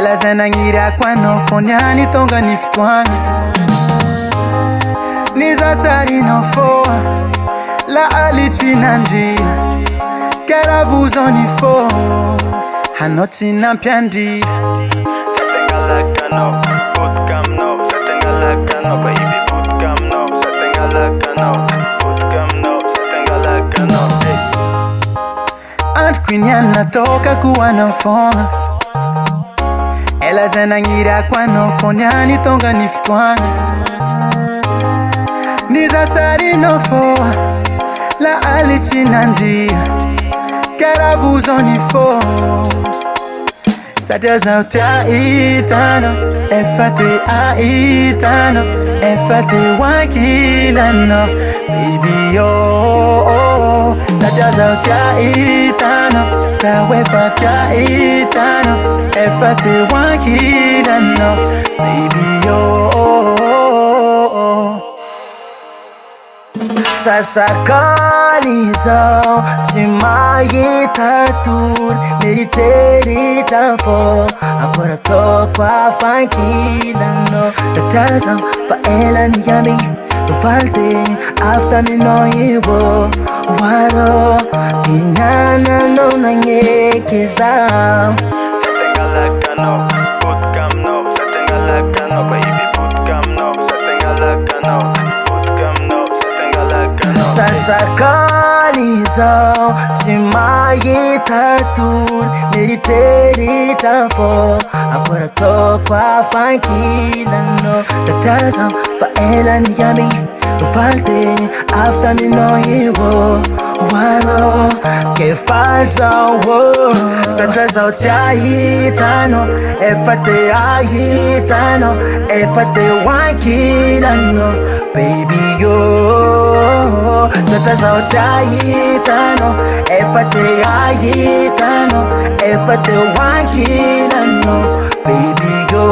ela zanangira kwano fonyani tonga niftwana nizasari no fo la alitina njira karavuzoni fo hanoti nampiandi Satengalakano, bootcamp no, Satengalakano, baby bootcamp no, Satengalakano, bootcamp no, Satengalakano, hey. Aunt Queen natoka kuwa na fona ela zanangira kwano fonyani tonga niftwana nizasari no fo la alitina njira karavuzoni fo Sataza uta itano efate a itano efate wakilano baby yo Sataza uta itano sawefata itano efate wakilano baby yo Sasa kalizo timayitatur mediterita fo agora tô qua fankilano Sataza fa ela niyami falte after me no ibo waro inana no nanyekeza Satengalakano, bootcamp no, Satengalakano, baby bootcamp no, Satengalakano, bootcamp no, Satengalakano. Sasa kalizo timayitatur mediterita fo agora tô qua fankilano Sataza fa ela niyami falte after me no ibo waro que falsa wo Sataza utahitano efate ahitano efate wakilano baby yo Sataza utahitano efate ahitano efate wakilano baby yo